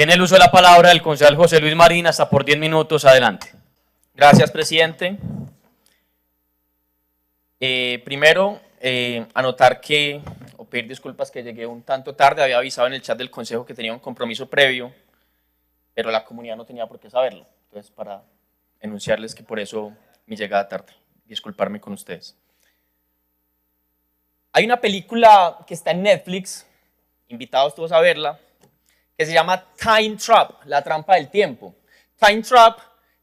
Tiene el uso de la palabra el concejal José Luis Marín, hasta por 10 minutos, adelante. Gracias, presidente. Primero, anotar o pedir disculpas que llegué un tanto tarde, había avisado en el chat del consejo que tenía un compromiso previo, pero la comunidad no tenía por qué saberlo, entonces para enunciarles que por eso mi llegada tarde, disculparme con ustedes. Hay una película que está en Netflix, invitados todos a verla, que se llama Time Trap, la trampa del tiempo. Time Trap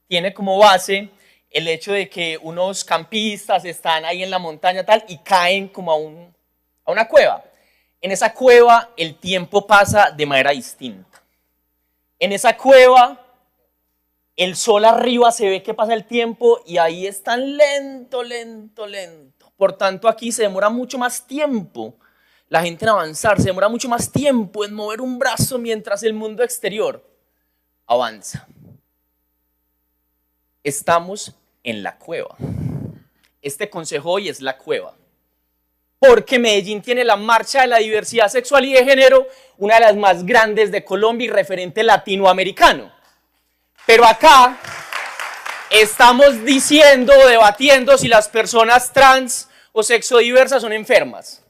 tiene como base el hecho de que unos campistas están ahí en la montaña tal y caen como a una cueva. En esa cueva el tiempo pasa de manera distinta. En esa cueva el sol arriba se ve que pasa el tiempo y ahí están lento. Por tanto, aquí se demora mucho más tiempo la gente en avanzar, se demora mucho más tiempo en mover un brazo mientras el mundo exterior avanza. Estamos en la cueva. Este consejo hoy es la cueva. Porque Medellín tiene la marcha de la diversidad sexual y de género, una de las más grandes de Colombia y referente latinoamericano. Pero acá estamos diciendo, debatiendo si las personas trans o sexodiversas son enfermas.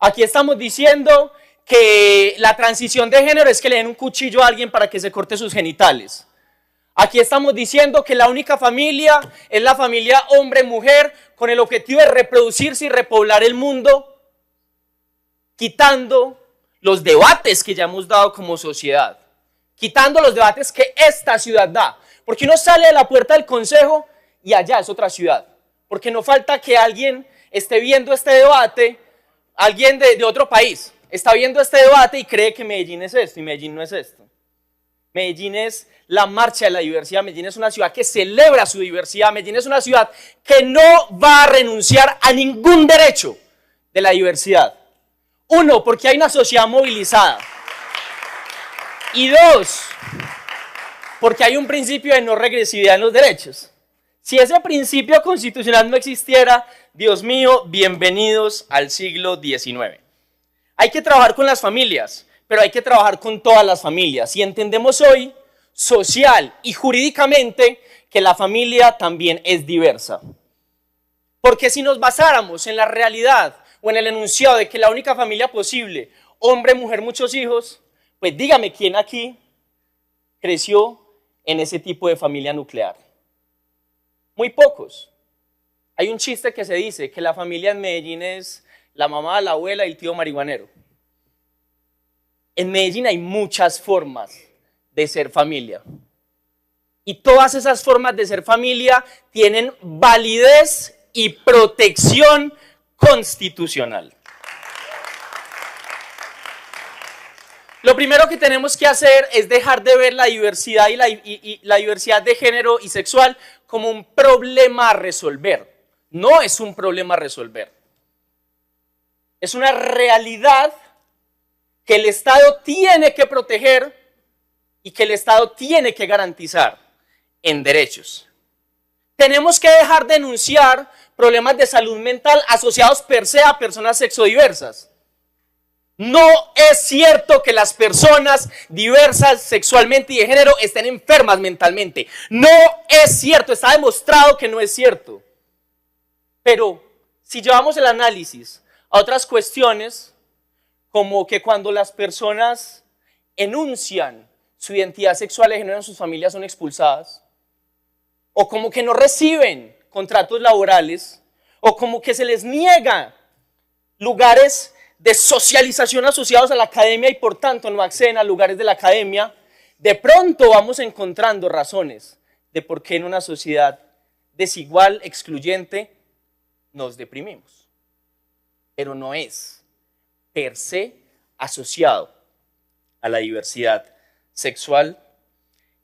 Aquí estamos diciendo que la transición de género es que le den un cuchillo a alguien para que se corte sus genitales. Aquí estamos diciendo que la única familia es la familia hombre-mujer con el objetivo de reproducirse y repoblar el mundo, quitando los debates que ya hemos dado como sociedad, quitando los debates que esta ciudad da. Porque uno sale de la puerta del consejo y allá es otra ciudad. Porque no falta que alguien esté viendo este debate, alguien de otro país está viendo este debate y cree que Medellín es esto y Medellín no es esto. Medellín es la marcha de la diversidad, Medellín es una ciudad que celebra su diversidad, Medellín es una ciudad que no va a renunciar a ningún derecho de la diversidad. Uno, porque hay una sociedad movilizada. Y dos, porque hay un principio de no regresividad en los derechos. Si ese principio constitucional no existiera, Dios mío, bienvenidos al siglo XIX. Hay que trabajar con las familias, pero hay que trabajar con todas las familias. Y entendemos hoy, social y jurídicamente, que la familia también es diversa. Porque si nos basáramos en la realidad o en el enunciado de que la única familia posible, hombre, mujer, muchos hijos, pues dígame quién aquí creció en ese tipo de familia nuclear. Muy pocos. Hay un chiste que se dice que la familia en Medellín es la mamá, la abuela y el tío marihuanero. En Medellín hay muchas formas de ser familia. Y todas esas formas de ser familia tienen validez y protección constitucional. Lo primero que tenemos que hacer es dejar de ver la diversidad y la diversidad de género y sexual como un problema a resolver. No es un problema a resolver. Es una realidad que el Estado tiene que proteger y que el Estado tiene que garantizar en derechos. Tenemos que dejar de denunciar problemas de salud mental asociados per se a personas sexodiversas. No es cierto que las personas diversas sexualmente y de género estén enfermas mentalmente. No es cierto, está demostrado que no es cierto. Pero si llevamos el análisis a otras cuestiones, como que cuando las personas enuncian su identidad sexual de género en sus familias son expulsadas, o como que no reciben contratos laborales, o como que se les niega lugares de socialización asociados a la academia y por tanto no acceden a lugares de la academia, de pronto vamos encontrando razones de por qué en una sociedad desigual, excluyente, nos deprimimos. Pero no es per se asociado a la diversidad sexual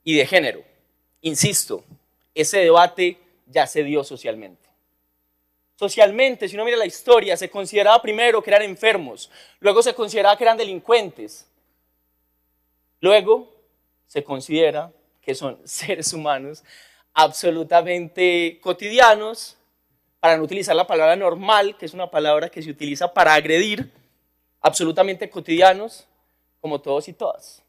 y de género. Insisto, ese debate ya se dio socialmente. Socialmente, si uno mira la historia, se consideraba primero que eran enfermos, luego se consideraba que eran delincuentes, luego se considera que son seres humanos absolutamente cotidianos, para no utilizar la palabra normal, que es una palabra que se utiliza para agredir, absolutamente cotidianos, como todos y todas.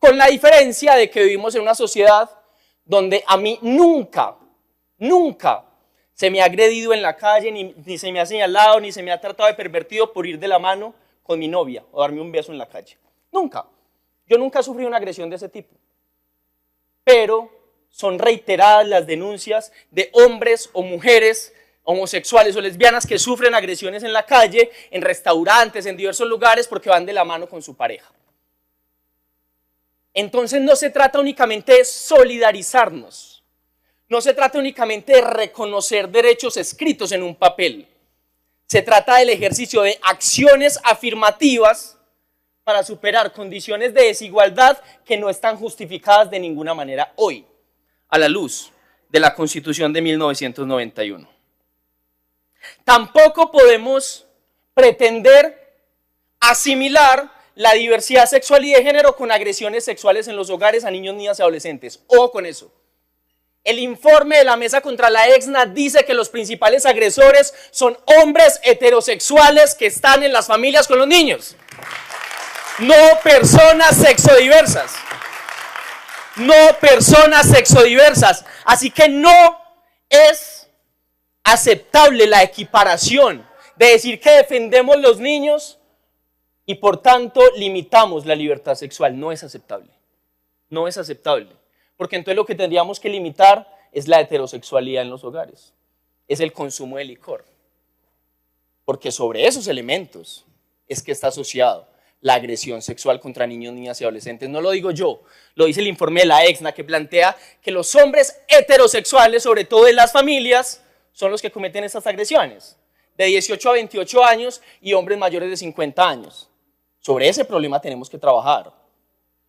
Con la diferencia de que vivimos en una sociedad donde a mí nunca se me ha agredido en la calle, ni se me ha señalado, ni se me ha tratado de pervertido por ir de la mano con mi novia o darme un beso en la calle. Nunca. Yo nunca he sufrido una agresión de ese tipo. Pero son reiteradas las denuncias de hombres o mujeres homosexuales o lesbianas que sufren agresiones en la calle, en restaurantes, en diversos lugares porque van de la mano con su pareja. Entonces no se trata únicamente de solidarizarnos, no se trata únicamente de reconocer derechos escritos en un papel, se trata del ejercicio de acciones afirmativas para superar condiciones de desigualdad que no están justificadas de ninguna manera hoy, a la luz de la Constitución de 1991. Tampoco podemos pretender asimilar la diversidad sexual y de género con agresiones sexuales en los hogares a niños, niñas y adolescentes. Ojo con eso. El informe de la Mesa contra la EXNA dice que los principales agresores son hombres heterosexuales que están en las familias con los niños. No personas sexodiversas. No personas sexodiversas. Así que no es aceptable la equiparación de decir que defendemos los niños y por tanto limitamos la libertad sexual. No es aceptable. No es aceptable. Porque entonces lo que tendríamos que limitar es la heterosexualidad en los hogares. Es el consumo de licor. Porque sobre esos elementos es que está asociado la agresión sexual contra niños, niñas y adolescentes. No lo digo yo, lo dice el informe de la EXNA que plantea que los hombres heterosexuales, sobre todo en las familias, son los que cometen estas agresiones, de 18 a 28 años y hombres mayores de 50 años. Sobre ese problema tenemos que trabajar,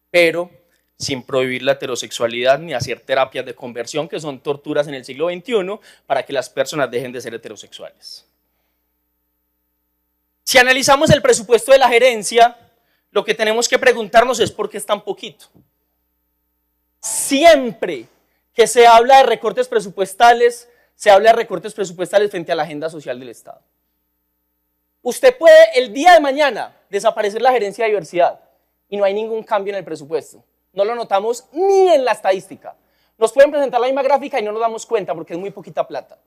pero sin prohibir la heterosexualidad ni hacer terapias de conversión, que son torturas en el siglo XXI, para que las personas dejen de ser heterosexuales. Si analizamos el presupuesto de la gerencia, lo que tenemos que preguntarnos es por qué es tan poquito. Siempre que se habla de recortes presupuestales, se habla de recortes presupuestales frente a la agenda social del Estado. Usted puede el día de mañana desaparecer la gerencia de diversidad y no hay ningún cambio en el presupuesto. No lo notamos ni en la estadística. Nos pueden presentar la misma gráfica y no nos damos cuenta porque es muy poquita plata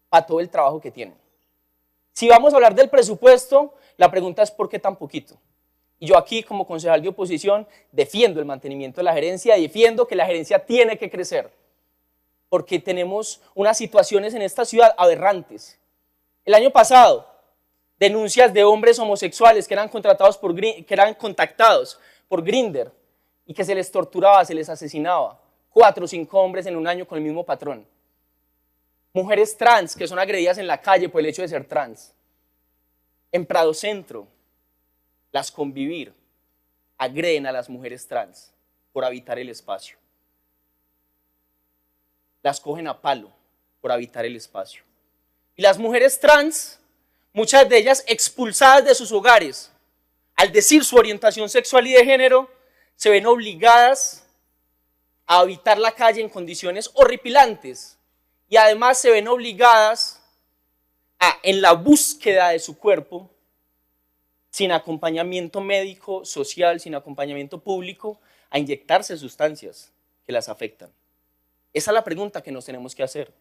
para todo el trabajo que tienen. Si vamos a hablar del presupuesto, la pregunta es ¿por qué tan poquito? Y yo aquí, como concejal de oposición, defiendo el mantenimiento de la gerencia, defiendo que la gerencia tiene que crecer, porque tenemos unas situaciones en esta ciudad aberrantes. El año pasado, denuncias de hombres homosexuales que eran contactados por Grindr y que se les torturaba, se les asesinaba. 4 o 5 hombres en un año con el mismo patrón. Mujeres trans que son agredidas en la calle por el hecho de ser trans. En Prado Centro, las Convivir agreden a las mujeres trans por habitar el espacio. Las cogen a palo por habitar el espacio. Y las mujeres trans, muchas de ellas expulsadas de sus hogares, al decir su orientación sexual y de género, se ven obligadas a habitar la calle en condiciones horripilantes. Y además se ven obligadas en la búsqueda de su cuerpo, sin acompañamiento médico, social, sin acompañamiento público, a inyectarse sustancias que las afectan. Esa es la pregunta que nos tenemos que hacer.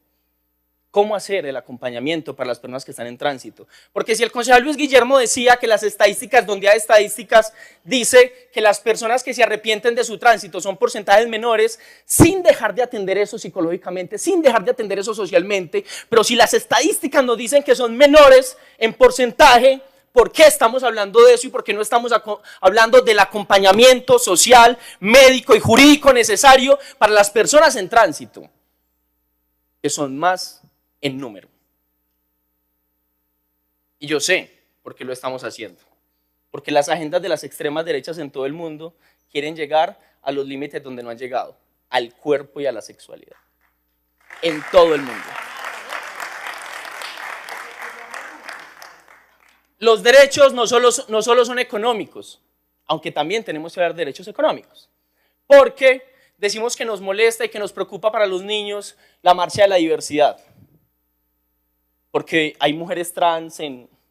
¿Cómo hacer el acompañamiento para las personas que están en tránsito? Porque si el concejal Luis Guillermo decía que las estadísticas, donde hay estadísticas, dice que las personas que se arrepienten de su tránsito son porcentajes menores, sin dejar de atender eso psicológicamente, sin dejar de atender eso socialmente, pero si las estadísticas nos dicen que son menores en porcentaje, ¿por qué estamos hablando de eso y por qué no estamos hablando del acompañamiento social, médico y jurídico necesario para las personas en tránsito, que son más en número? Y yo sé por qué lo estamos haciendo. Porque las agendas de las extremas derechas en todo el mundo quieren llegar a los límites donde no han llegado, al cuerpo y a la sexualidad. En todo el mundo. Los derechos no solo son económicos, aunque también tenemos que hablar de derechos económicos. Porque decimos que nos molesta y que nos preocupa para los niños la marcha de la diversidad. Porque hay mujeres trans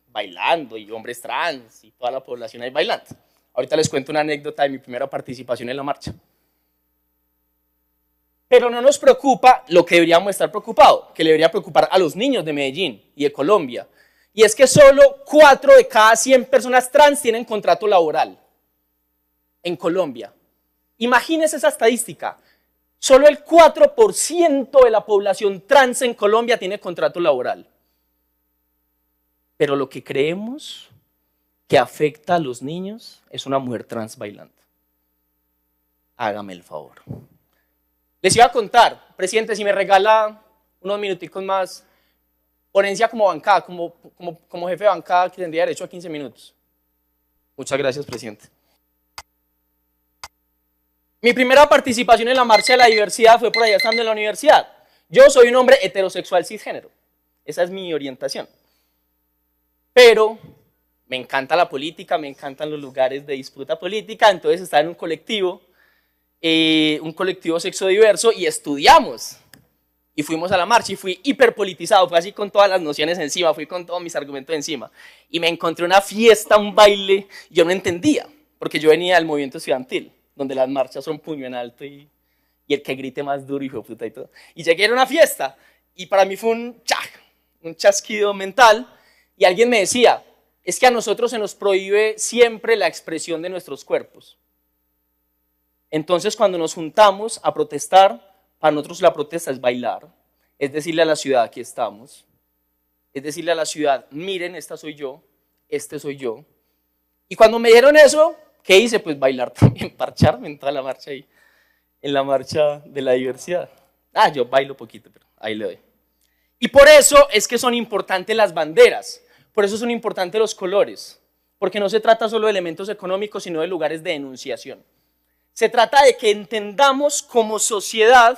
bailando y hombres trans y toda la población ahí bailando. Ahorita les cuento una anécdota de mi primera participación en la marcha. Pero no nos preocupa lo que deberíamos estar preocupados, que le debería preocupar a los niños de Medellín y de Colombia. Y es que solo 4 de cada 100 personas trans tienen contrato laboral en Colombia. Imagínense esa estadística. Solo el 4% de la población trans en Colombia tiene contrato laboral. Pero lo que creemos que afecta a los niños es una mujer trans bailando. Hágame el favor. Les iba a contar, presidente, si me regala unos minuticos más, ponencia como bancada, como jefe de bancada que tendría derecho a 15 minutos. Muchas gracias, presidente. Mi primera participación en la Marcha de la Diversidad fue por allá estando en la universidad. Yo soy un hombre heterosexual cisgénero. Esa es mi orientación. Pero me encanta la política, me encantan los lugares de disputa política, entonces estaba en un colectivo sexodiverso y estudiamos. Y fuimos a la marcha y fui hiperpolitizado, fue así con todas las nociones encima, fui con todos mis argumentos encima. Y me encontré una fiesta, un baile, yo no entendía, porque yo venía del movimiento estudiantil, donde las marchas son puño en alto y el que grite más duro, hijo de puta y todo. Y llegué a una fiesta y para mí fue un chasquido mental y alguien me decía, es que a nosotros se nos prohíbe siempre la expresión de nuestros cuerpos. Entonces cuando nos juntamos a protestar, para nosotros la protesta es bailar, es decirle a la ciudad, aquí estamos, es decirle a la ciudad, miren, esta soy yo, este soy yo. Y cuando me dijeron eso, ¿qué hice? Pues bailar también, parcharme en toda la marcha ahí, en la marcha de la diversidad. Yo bailo poquito, pero ahí le doy. Y por eso es que son importantes las banderas, por eso son importantes los colores, porque no se trata solo de elementos económicos, sino de lugares de enunciación. Se trata de que entendamos como sociedad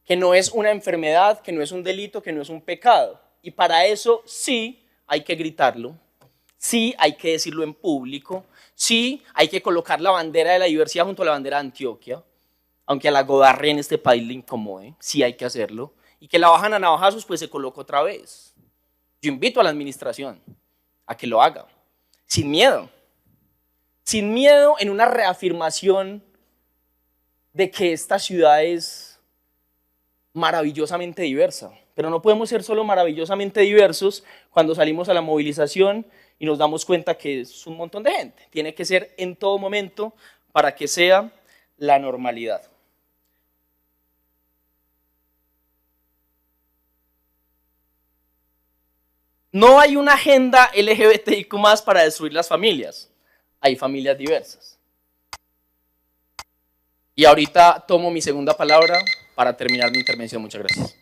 que no es una enfermedad, que no es un delito, que no es un pecado. Y para eso sí hay que gritarlo, sí hay que decirlo en público, sí hay que colocar la bandera de la diversidad junto a la bandera de Antioquia, aunque a la Godarre en este país le incomode, sí hay que hacerlo. Y que la bajan a navajazos, pues se coloca otra vez. Yo invito a la administración a que lo haga, sin miedo. Sin miedo en una reafirmación de que esta ciudad es maravillosamente diversa. Pero no podemos ser solo maravillosamente diversos cuando salimos a la movilización y nos damos cuenta que es un montón de gente. Tiene que ser en todo momento para que sea la normalidad. No hay una agenda LGBTIQ+ para destruir las familias. Hay familias diversas. Y ahorita tomo mi segunda palabra para terminar mi intervención. Muchas gracias.